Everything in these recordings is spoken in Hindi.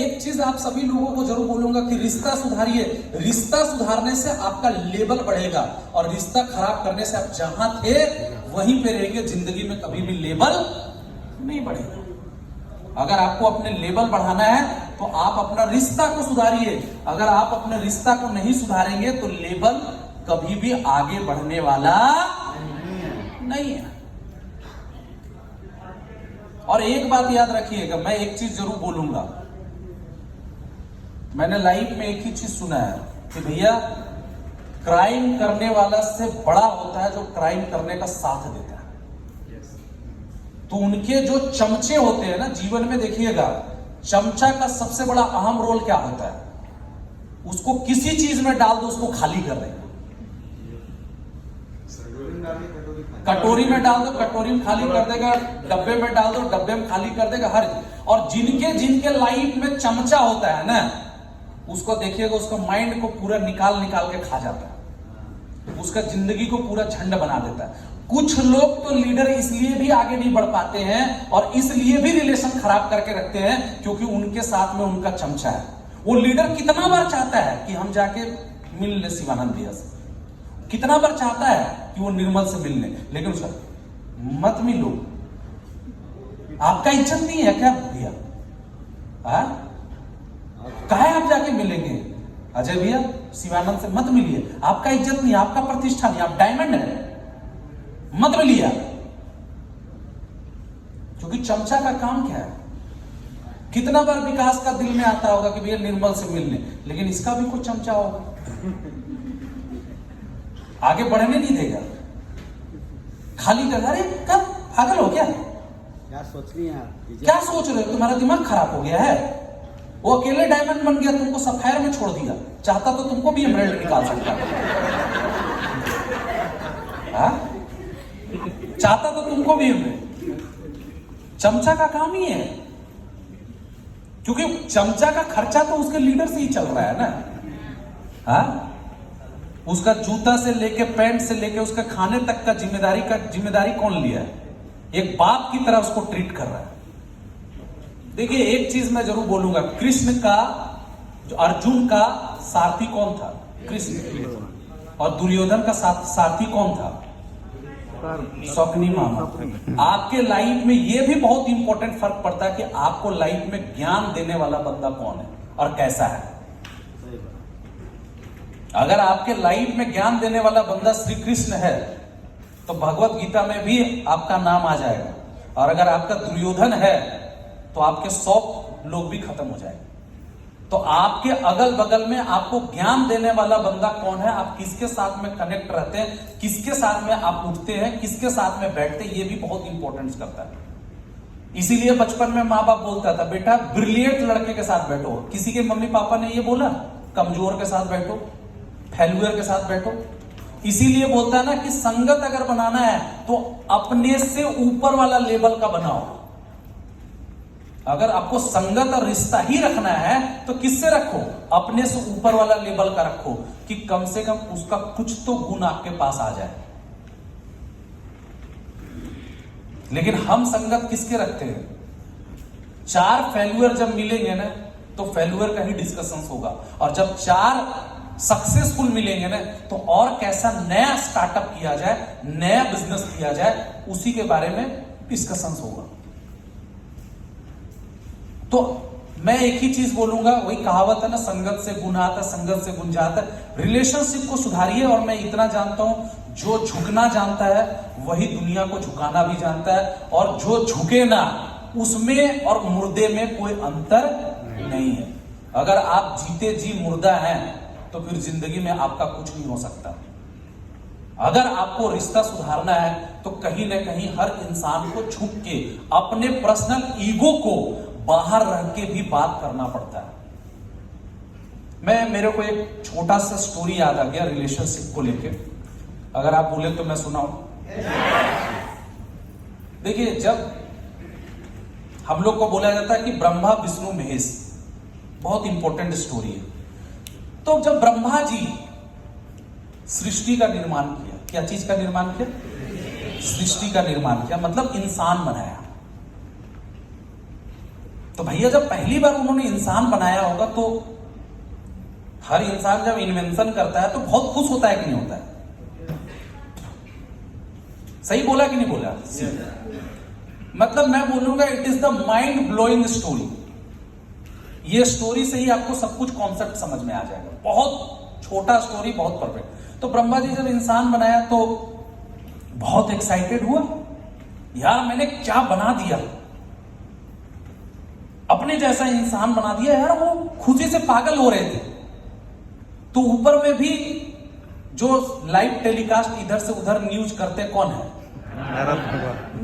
एक चीज आप सभी लोगों को जरूर बोलूंगा कि रिश्ता सुधारिए। रिश्ता सुधारने से आपका लेवल बढ़ेगा और रिश्ता खराब करने से आप जहां थे वहीं पे रहेंगे। जिंदगी में कभी भी लेवल नहीं बढ़ेगा। अगर आपको अपने लेवल बढ़ाना है तो आप अपना रिश्ता को सुधारिए। अगर आप अपने रिश्ता को नहीं सुधारेंगे तो लेवल कभी भी आगे बढ़ने वाला नहीं है। और एक बात याद रखिएगा, मैं एक चीज जरूर बोलूंगा। मैंने लाइफ में एक ही चीज सुना है कि भैया क्राइम करने वाला से बड़ा होता है जो क्राइम करने का साथ देता है। तो उनके जो चमचे होते हैं ना जीवन में, देखिएगा चमचा का सबसे बड़ा अहम रोल क्या होता है, उसको किसी चीज में डाल दो उसको खाली कर देगा। कटोरी में डाल दो कटोरी में खाली कर देगा, डब्बे में डाल दो डब्बे में खाली कर देगा हर। और जिनके जिनके लाइफ में चमचा होता है ना, उसको देखिएगा उसका माइंड को पूरा निकाल के खा जाता है, उसका जिंदगी को पूरा झंड बना देता है। कुछ लोग तो लीडर इसलिए भी आगे नहीं बढ़ पाते हैं और इसलिए भी रिलेशन खराब करके रखते हैं क्योंकि उनके साथ में उनका चमचा है। वो लीडर कितना बार चाहता है कि हम जाके मिल ले शिवानंद भैया से, कितना बार चाहता है कि वो निर्मल से मिलने, लेकिन उसका मत मिलो। आपका इज्जत नहीं है क्या भैया? काहे आप जाके मिलेंगे? अजय भैया शिवानंद से मत मिलिए, आपका इज्जत नहीं, आपका प्रतिष्ठा नहीं, आप डायमंड है, मत मिलिए। क्योंकि चमचा का काम क्या है? कितना बार विकास का दिल में आता होगा कि भैया निर्मल से मिलने, लेकिन इसका भी कुछ चमचा होगा, आगे बढ़ने नहीं देगा, खाली कर। अरे कब पागल हो क्या? क्या सोच रही हैं? क्या सोच रहे हो? तुम्हारा दिमाग खराब हो गया है। वो अकेले डायमंड बन गया, तुमको सफायर में छोड़ दिया। चाहता तो तुमको भी एमराल्ड निकाल सकता, चाहता तो तुमको भी एमराल्ड। चमचा का काम ही है, क्योंकि चमचा का खर्चा तो उसके लीडर से ही चल रहा है ना। उसका जूता से लेके पैंट से लेके उसका खाने तक का जिम्मेदारी कौन लिया है? एक बाप की तरह उसको ट्रीट कर रहा है। देखिए एक चीज मैं जरूर बोलूंगा, कृष्ण का जो अर्जुन का सारथी कौन था? कृष्ण। और दुर्योधन का सारथी कौन था? शकुनी मामा। आपके लाइफ में यह भी बहुत इंपॉर्टेंट फर्क पड़ता है कि आपको लाइफ में ज्ञान देने वाला बंदा कौन है और कैसा है। अगर आपके लाइफ में ज्ञान देने वाला बंदा श्री कृष्ण है तो भगवत गीता में भी आपका नाम आ जाएगा। और अगर आपका दुर्योधन है तो आपके 100 लोग भी खत्म हो जाएंगे। तो आपके अगल बगल में आपको ज्ञान देने वाला बंदा कौन है, आप किसके साथ में कनेक्ट रहते हैं, किसके साथ में आप उठते हैं, किसके साथ में बैठते हैं, ये भी बहुत इंपॉर्टेंस करता है। इसीलिए बचपन में माँ बाप बोलता था बेटा ब्रिलियंट लड़के के साथ बैठो। किसी के मम्मी पापा ने ये बोला कमजोर के साथ बैठो, फेल्यूअर के साथ बैठो। इसीलिए बोलता है ना कि संगत अगर बनाना है तो अपने से ऊपर वाला लेवल का बनाओ। अगर आपको संगत और रिश्ता ही रखना है तो किससे रखो? अपने से ऊपर वाला लेवल का रखो कि कम से कम उसका कुछ तो गुण आपके पास आ जाए। लेकिन हम संगत किसके रखते हैं? 4 फेल्यूअर जब मिलेंगे ना तो फेल्यूअर का ही डिस्कशन होगा, और जब 4 सक्सेसफुल मिलेंगे ना तो और कैसा नया स्टार्टअप किया जाए, नया बिजनेस किया जाए, उसी के बारे में डिस्कशन होगा। तो मैं एक ही चीज बोलूंगा, वही कहावत है ना, संगत से गुण आता, संगत से गुण जाता। रिलेशनशिप को सुधारिए। और मैं इतना जानता हूं, जो झुकना जानता है वही दुनिया को झुकाना भी जानता है, और जो झुके ना उसमें और मुर्दे में कोई अंतर नहीं है। अगर आप जीते जी मुर्दा हैं तो फिर जिंदगी में आपका कुछ नहीं हो सकता। अगर आपको रिश्ता सुधारना है तो कहीं ना कहीं हर इंसान को झुक के अपने पर्सनल ईगो को बाहर रह के भी बात करना पड़ता है। मेरे को एक छोटा सा स्टोरी याद आ गया रिलेशनशिप को लेके, अगर आप बोले तो मैं सुनाऊं। देखिए जब हम लोग को बोला जाता है कि ब्रह्मा विष्णु महेश, बहुत इंपॉर्टेंट स्टोरी है। तो जब ब्रह्मा जी सृष्टि का निर्माण किया, क्या चीज का निर्माण किया? सृष्टि का निर्माण किया, मतलब इंसान बनाया। तो भैया जब पहली बार उन्होंने इंसान बनाया होगा तो हर इंसान जब इन्वेंशन करता है तो बहुत खुश होता है कि नहीं होता है? सही बोला कि नहीं बोला? मतलब मैं बोलूंगा it is the mind blowing story. ये स्टोरी से ही आपको सब कुछ कॉन्सेप्ट समझ में आ जाएगा। बहुत छोटा स्टोरी, बहुत परफेक्ट। तो ब्रह्मा जी जब इंसान बनाया तो बहुत एक्साइटेड हुआ, यार मैंने क्या बना दिया, अपने जैसा इंसान बना दिया। यार वो खुशी से पागल हो रहे थे। तो ऊपर में भी जो लाइव टेलीकास्ट इधर से उधर न्यूज करते कौन है?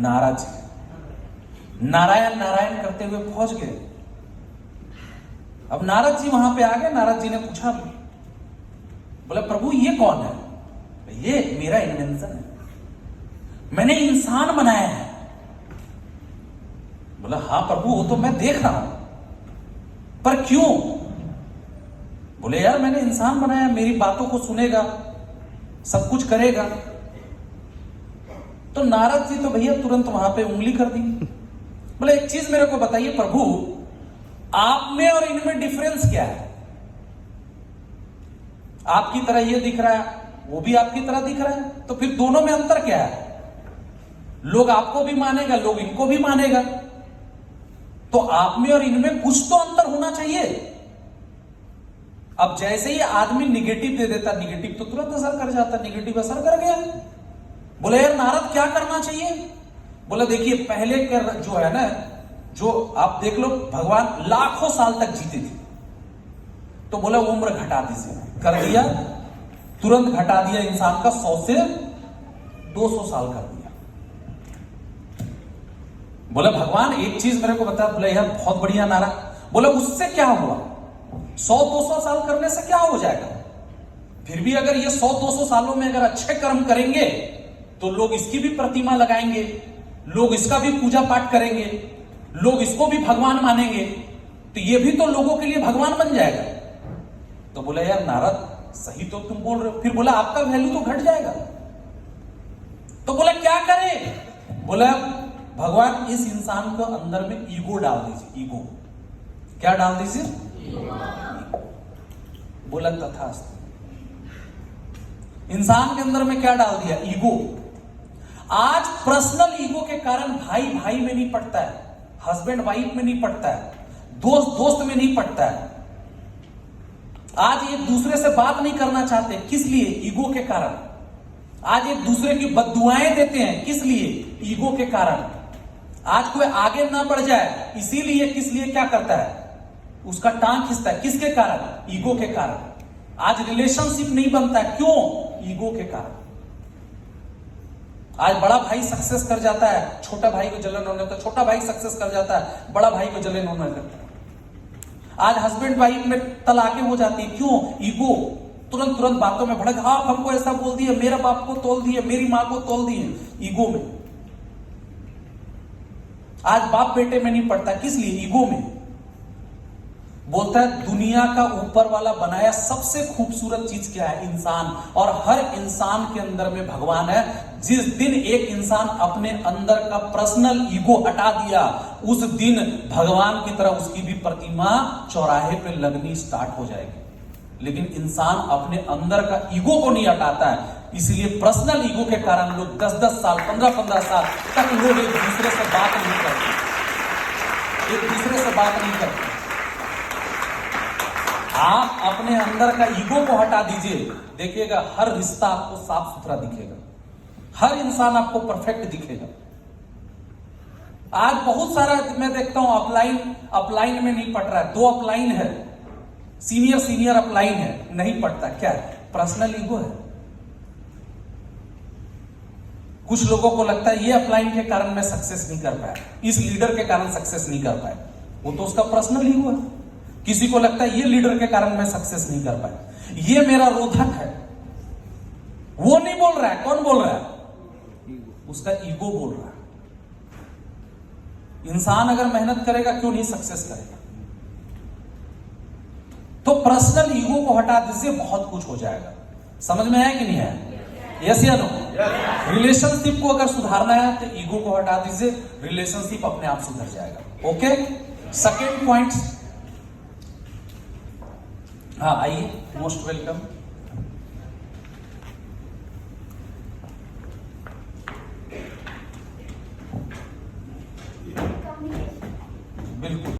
नारद जी। नारायण नारायण करते हुए पहुंच गए। अब नारद जी वहां पे आ गए। नारद जी ने पूछा, बोला प्रभु ये कौन है? ये मेरा इन्वेंशन है, मैंने इंसान बनाया है। बोला हाँ प्रभु वो तो मैं देख रहा हूं, पर क्यों? बोले यार मैंने इंसान बनाया, मेरी बातों को सुनेगा, सब कुछ करेगा। तो नारद जी तो भैया तुरंत वहां पे उंगली कर दी। बोले एक चीज मेरे को बताइए प्रभु, आप में और इनमें डिफरेंस क्या है? आपकी तरह ये दिख रहा है, वो भी आपकी तरह दिख रहा है, तो फिर दोनों में अंतर क्या है? लोग आपको भी मानेगा, लोग इनको भी मानेगा, तो आप में और इनमें कुछ तो अंतर होना चाहिए। अब जैसे ही आदमी निगेटिव दे देता, निगेटिव तो तुरंत असर कर जाता, निगेटिव असर कर गया। बोले यार नारद क्या करना चाहिए? बोला देखिए पहले जो है ना, जो आप देख लो भगवान लाखों साल तक जीते थे, तो बोला उम्र घटा दीजिए। कर दिया, तुरंत घटा दिया इंसान का 100 से 200 साल कर दिया। बोला भगवान एक चीज मेरे को बता। बोला यार बहुत बढ़िया नारा। बोला उससे क्या हुआ? 100-200 साल करने से क्या हो जाएगा? फिर भी अगर ये 100-200 सालों में अगर अच्छे कर्म करेंगे तो लोग इसकी भी प्रतिमा लगाएंगे, लोग इसका भी पूजा पाठ करेंगे, लोग इसको भी भगवान मानेंगे, तो ये भी तो लोगों के लिए भगवान बन जाएगा। तो बोला यार नारद सही तो तुम बोल रहे हो। फिर बोला आपका वैल्यू तो घट जाएगा। तो बोला क्या करें? बोला भगवान इस इंसान को अंदर में ईगो डाल दीजिए। ईगो क्या डाल दीजिए? बोला तथास्तु। इंसान के अंदर में क्या डाल दिया? ईगो। आज पर्सनल ईगो के कारण भाई भाई में नहीं पड़ता है, हस्बैंड वाइफ में नहीं पड़ता है, दोस्त दोस्त में नहीं पड़ता है। आज एक दूसरे से बात नहीं करना चाहते, किस लिए? ईगो के कारण। आज एक दूसरे की बद्दुआएं देते हैं, किस लिए? ईगो के कारण। आज कोई आगे ना बढ़ जाए इसीलिए, किस लिए क्या करता है? उसका टांग खींचता है, किसके कारण? ईगो के कारण। आज रिलेशनशिप नहीं बनता है, क्यों? ईगो के कारण। आज बड़ा भाई सक्सेस कर जाता है, छोटा भाई को जलन होने लगता है, छोटा भाई सक्सेस कर जाता है, बड़ा भाई को जलन होने लगता है। आज हस्बैंड वाइफ में तलाकें हो जाती है, क्यों? ईगो। तुरंत तुरंत बातों में भड़क, आप हमको ऐसा बोल दिए, मेरे बाप को तोल दिए, मेरी मां को तोल दिए, ईगो में। आज बाप बेटे में नहीं पड़ता, किस लिए? ईगो में। बोलता है दुनिया का ऊपर वाला बनाया सबसे खूबसूरत चीज क्या है? इंसान। और हर इंसान के अंदर में भगवान है। जिस दिन एक इंसान अपने अंदर का पर्सनल ईगो हटा दिया, उस दिन भगवान की तरह उसकी भी प्रतिमा चौराहे पे लगनी स्टार्ट हो जाएगी। लेकिन इंसान अपने अंदर का ईगो को नहीं हटाता है, इसलिए पर्सनल ईगो के कारण लोग 10-10 साल 15-15 साल तक लोग एक दूसरे से बात नहीं करते, एक दूसरे से बात नहीं करते। आप अपने अंदर का ईगो को हटा दीजिए, देखिएगा हर रिश्ता आपको साफ सुथरा दिखेगा, हर इंसान आपको परफेक्ट दिखेगा। आज बहुत सारा मैं देखता हूं अपलाइन में नहीं पढ़ रहा है, 2 अपलाइन है, सीनियर अपलाइन है, नहीं पढ़ता। क्या है? पर्सनल ईगो है। कुछ लोगों को लगता है ये अपलाइन के कारण मैं सक्सेस नहीं कर पाया, इस लीडर के कारण सक्सेस नहीं कर पाया, वो तो उसका पर्सनल ईगो है। किसी को लगता है ये लीडर के कारण मैं सक्सेस नहीं कर पाया, ये मेरा रोधक है। वो नहीं बोल रहा है, कौन बोल रहा है? उसका ईगो बोल रहा है। इंसान अगर मेहनत करेगा क्यों नहीं सक्सेस करेगा? तो पर्सनल ईगो को हटा दीजिए, बहुत कुछ हो जाएगा। समझ में आया कि नहीं आया? यस या नो? रिलेशनशिप को अगर सुधारना है तो ईगो को हटा दीजिए, रिलेशनशिप अपने आप सुधर जाएगा। ओके? सेकेंड पॉइंट, हाँ आइए, मोस्ट वेलकम। बिल्कुल।